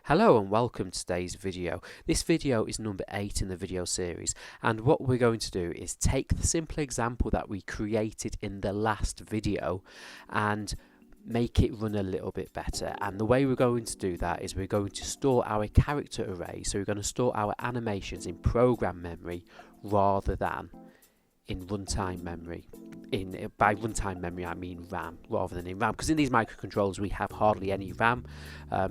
Hello and welcome to today's video. This video is number 8 in the video series, and what we're going to do is take the simple example that we created in the last video and make it run a little bit better. And the way we're going to do that is we're going to store our character array, so we're going to store our animations in program memory rather than in runtime memory. By runtime memory I mean RAM rather than in RAM, because in these microcontrollers we have hardly any RAM,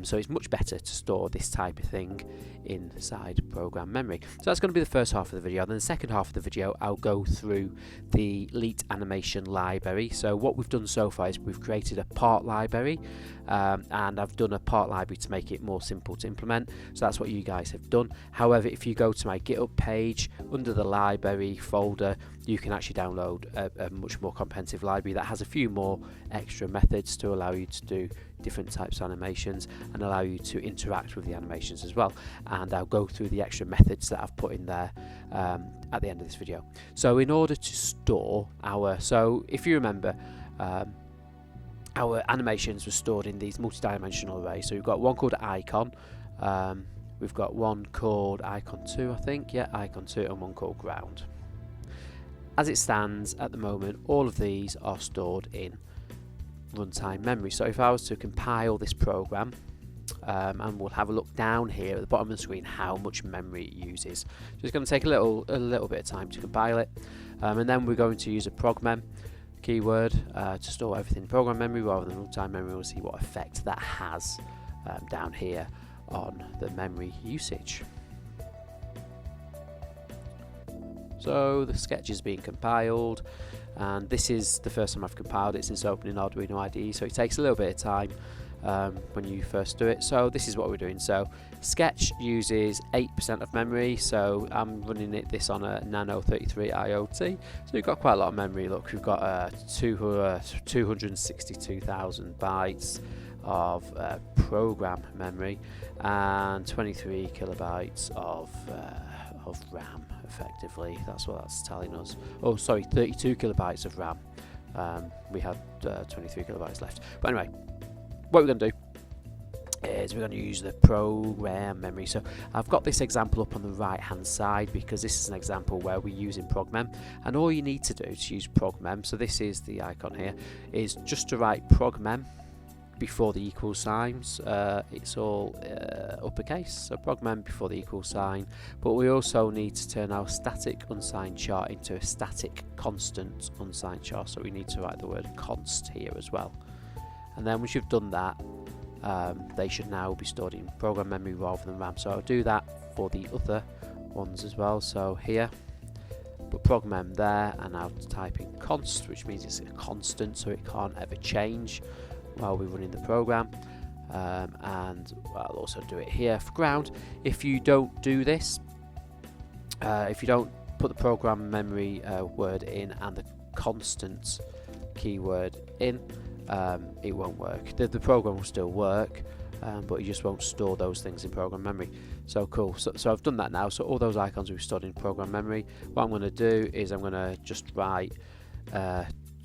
so it's much better to store this type of thing inside program memory. So that's going to be the first half of the video. Then the second half of the video I'll go through the Elite animation library. So what we've done so far is we've created a part library, and I've done a part library to make it more simple to implement, so that's what you guys have done. However, if you go to my GitHub page under the library folder, you can actually download a much more comprehensive library that has a few more extra methods to allow you to do different types of animations and allow you to interact with the animations as well. And I'll go through the extra methods that I've put in there at the end of this video. So in order to store so if you remember, our animations were stored in these multi-dimensional arrays. So we've got one called icon, we've got one called icon 2, I think, yeah, icon 2, and one called ground. As it stands at the moment, all of these are stored in runtime memory. So if I was to compile this program, and we'll have a look down here at the bottom of the screen how much memory it uses. So it's going to take a little bit of time to compile it, and then we're going to use a PROGMEM keyword to store everything in program memory rather than runtime memory. We'll see what effect that has down here on the memory usage. So the sketch is being compiled, and this is the first time I've compiled it since opening Arduino IDE, so it takes a little bit of time when you first do it. So this is what we're doing. So sketch uses 8% of memory, so I'm running this on a Nano 33 IoT, so we've got quite a lot of memory. Look, we've got 262,000 bytes of program memory and 23 kilobytes of RAM. Effectively, that's what that's telling us. Oh, sorry, 32 kilobytes of RAM. We had 23 kilobytes left. But anyway, what we're going to do is we're going to use the program memory. So I've got this example up on the right hand side because this is an example where we're using PROGMEM, and all you need to do to use PROGMEM, so this is the icon here, is just to write PROGMEM before the equal signs. It's all uppercase, so PROGMEM before the equal sign. But we also need to turn our static unsigned chart into a static constant unsigned chart, so we need to write the word const here as well. And then once you've done that, they should now be stored in program memory rather than RAM. So I'll do that for the other ones as well. So here, put PROGMEM there, and I'll type in const, which means it's a constant, so it can't ever change while we're running the program. And I'll also do it here for ground. If you don't do this, if you don't put the program memory word in and the constant keyword in, it won't work. The program will still work, but you just won't store those things in program memory. So cool. So I've done that now. So all those icons we've stored in program memory. What I'm going to do is I'm going to just write,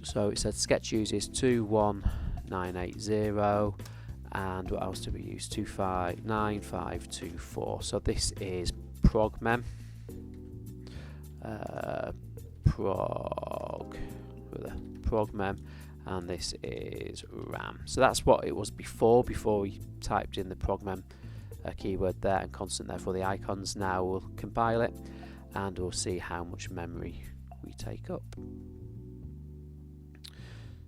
so it said sketch uses 21980, and what else do we use? 259524. So this is PROGMEM, PROGMEM, and this is RAM. So that's what it was before we typed in the PROGMEM keyword there and constant there for the icons. Now we'll compile it and we'll see how much memory we take up.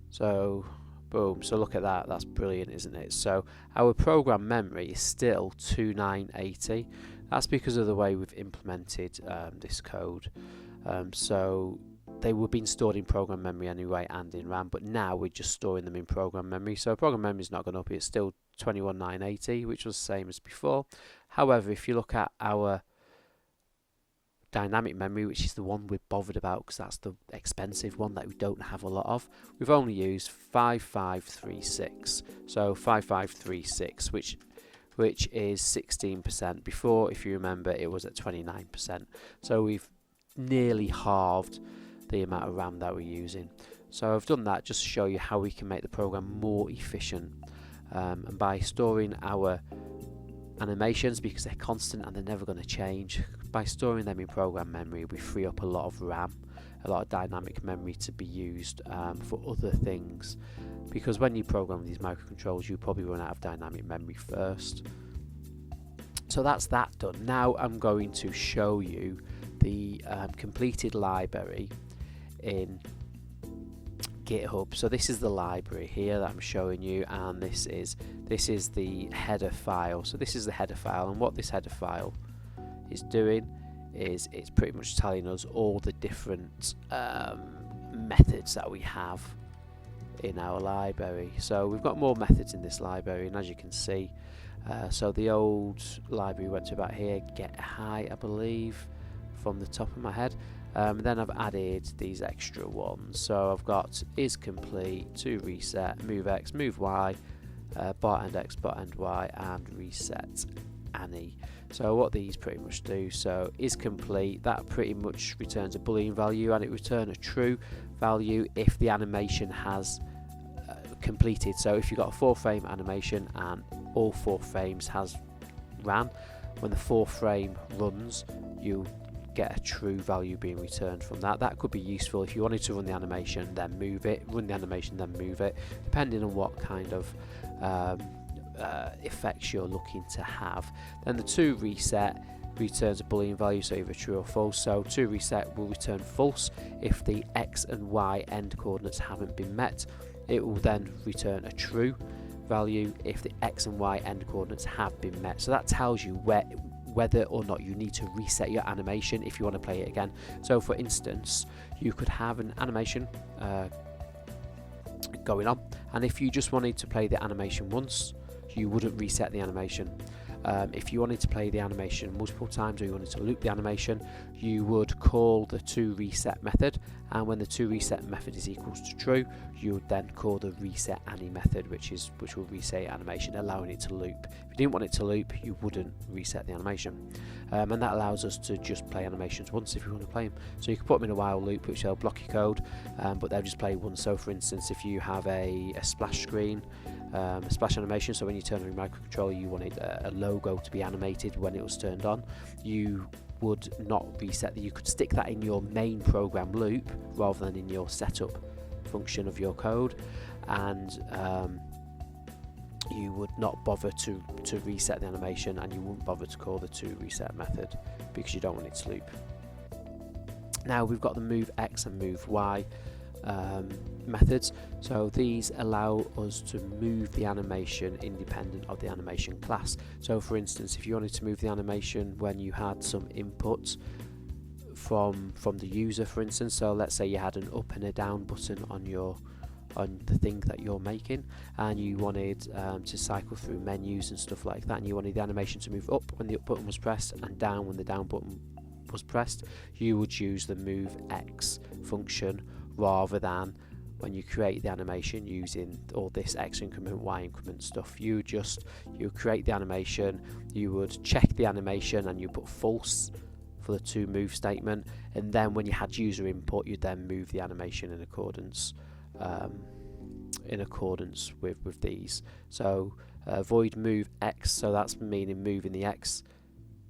So boom, so look at that, that's brilliant, isn't it? So our program memory is still 2980. That's because of the way we've implemented this code. So they were being stored in program memory anyway and in RAM, but now we're just storing them in program memory. So program memory is not going up, it's still 21980, which was the same as before. However, if you look at our dynamic memory, which is the one we're bothered about because that's the expensive one that we don't have a lot of, we've only used 5536. So 5536, which is 16%. Before, if you remember, it was at 29%. So we've nearly halved the amount of RAM that we're using. So I've done that just to show you how we can make the program more efficient, and by storing our animations because they're constant and they're never going to change. By storing them in program memory, we free up a lot of RAM, a lot of dynamic memory to be used for other things, because when you program these microcontrollers you probably run out of dynamic memory first. So that's that done. Now I'm going to show you the completed library in GitHub. So this is the library here that I'm showing you, and this is the header file. So this is the header file, and what this header file is doing is it's pretty much telling us all the different methods that we have in our library. So we've got more methods in this library, and as you can see, so the old library went to about here, get high, I believe, from the top of my head. Then I've added these extra ones. So I've got is complete, to reset, move x, move y, bar end x, bar end y, and reset any. So what these pretty much do, so is complete, that pretty much returns a boolean value, and it returns a true value if the animation has completed. So if you've got a 4-frame animation and all 4 frames has ran, when the 4th frame runs, you get a true value being returned from that. That could be useful if you wanted to run the animation, then move it, run the animation, then move it, depending on what kind of effects you're looking to have. Then the to reset returns a boolean value, so either true or false. So to reset will return false if the x and y end coordinates haven't been met. It will then return a true value if the x and y end coordinates have been met. So that tells you whether or not you need to reset your animation if you want to play it again. So for instance, you could have an animation going on, and if you just wanted to play the animation once, you wouldn't reset the animation. If you wanted to play the animation multiple times, or you wanted to loop the animation, you would call the to reset method, and when the to reset method is equals to true, you would then call the reset any method, which will reset animation, allowing it to loop. If you didn't want it to loop, you wouldn't reset the animation, and that allows us to just play animations once if you want to play them. So you can put them in a while loop, which they'll block your code, but they'll just play once. So for instance, if you have a splash screen, a splash animation, so when you turn on your microcontroller you wanted a logo to be animated when it was turned on, you would not reset that. You could stick that in your main program loop rather than in your setup function of your code, and you would not bother to reset the animation, and you wouldn't bother to call the to reset method because you don't want it to loop. Now we've got the move x and move y methods. So these allow us to move the animation independent of the animation class. So for instance, if you wanted to move the animation when you had some input from the user, for instance, so let's say you had an up and a down button on the thing that you're making, and you wanted to cycle through menus and stuff like that, and you wanted the animation to move up when the up button was pressed and down when the down button was pressed, you would use the move x function rather than when you create the animation using all this x increment, y increment stuff. You create the animation, you would check the animation, and you put false for the to move statement, and then when you had user input, you'd then move the animation in accordance with these. So void move x, so that's meaning moving the x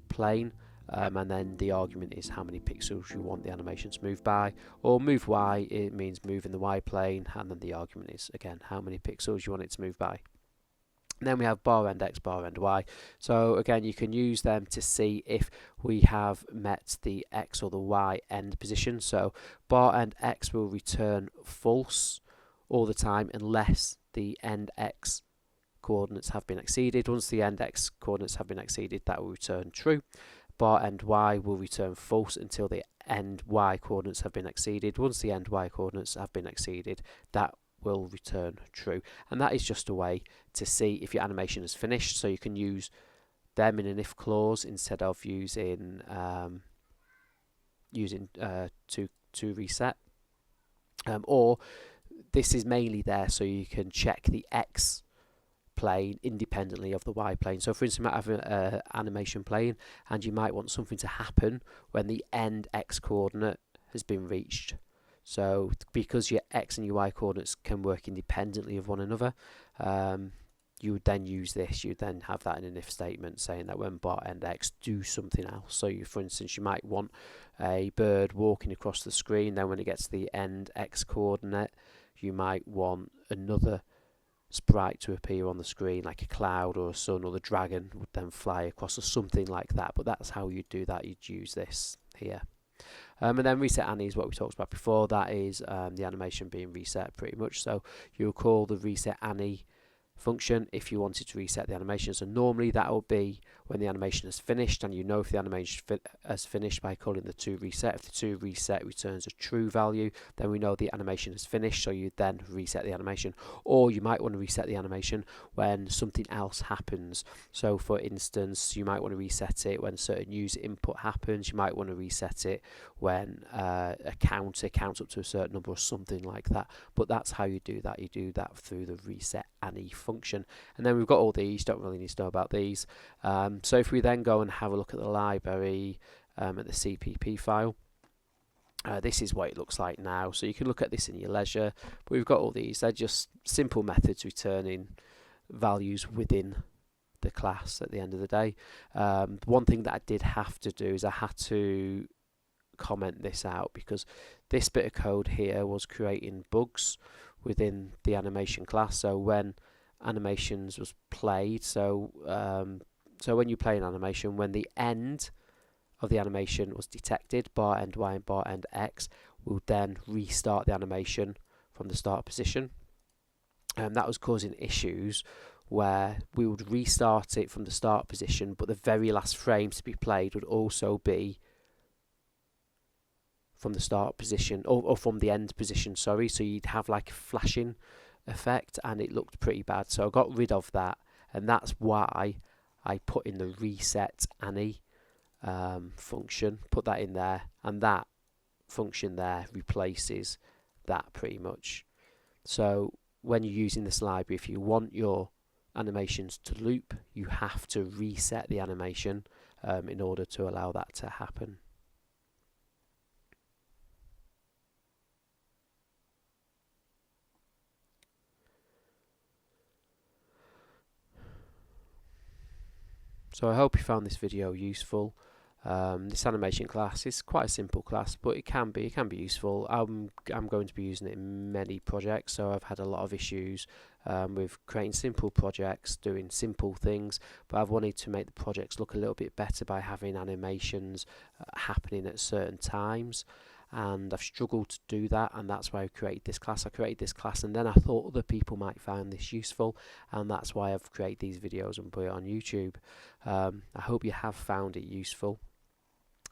plane. And then the argument is how many pixels you want the animation to move by, or move y, it means moving the y plane, and then the argument is again how many pixels you want it to move by. And then we have bar end x, bar end y. So again, you can use them to see if we have met the x or the y end position. So bar end x will return false all the time unless the end x coordinates have been exceeded. Once the end x coordinates have been exceeded, that will return true. Bar end y will return false until the end y coordinates have been exceeded. Once the end y coordinates have been exceeded, that will return true. And that is just a way to see if your animation is finished, so you can use them in an if clause instead of using to reset, or this is mainly there so you can check the x plane independently of the y plane. So for instance, you might have an animation playing, and you might want something to happen when the end x coordinate has been reached. So because your x and your y coordinates can work independently of one another, you would then use this. You'd then have that in an if statement saying that when bar end x, do something else. So you, for instance, you might want a bird walking across the screen, then when it gets to the end x coordinate, you might want another sprite to appear on the screen, like a cloud or a sun, or the dragon would then fly across, or something like that. But that's how you'd do that. You'd use this here. And then reset Annie is what we talked about before. That is the animation being reset pretty much. So you'll call the reset Annie function if you wanted to reset the animation. So normally that will be when the animation is finished, and you know if the animation has finished by calling the toReset. If the toReset returns a true value, then we know the animation is finished, so you then reset the animation. Or you might want to reset the animation when something else happens. So for instance, you might want to reset it when certain user input happens. You might want to reset it when a counter counts up to a certain number or something like that. But that's how you do that. You do that through the reset Annie function. And then we've got all these, don't really need to know about these. So if we then go and have a look at the library, at the CPP file, this is what it looks like now. So you can look at this in your leisure, but we've got all these. They're just simple methods returning values within the class at the end of the day. One thing that I did have to do is I had to comment this out, because this bit of code here was creating bugs within the animation class. So when animations was played, so when you play an animation, when the end of the animation was detected, bar end y and bar end x, will then restart the animation from the start position. And that was causing issues where we would restart it from the start position, but the very last frame to be played would also be from the start position, or from the end position, sorry. So you'd have like a flashing effect, and it looked pretty bad. So I got rid of that, and that's why I put in the reset Annie function, put that in there, and that function there replaces that pretty much. So when you're using this library, if you want your animations to loop, you have to reset the animation in order to allow that to happen. So I hope you found this video useful. This animation class is quite a simple class, but it can be useful. I'm going to be using it in many projects, so I've had a lot of issues with creating simple projects, doing simple things, but I've wanted to make the projects look a little bit better by having animations happening at certain times. And I've struggled to do that, and that's why I created this class. I created this class, and then I thought other people might find this useful, and that's why I've created these videos and put it on YouTube. I hope you have found it useful,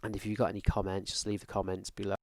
and if you've got any comments, just leave the comments below.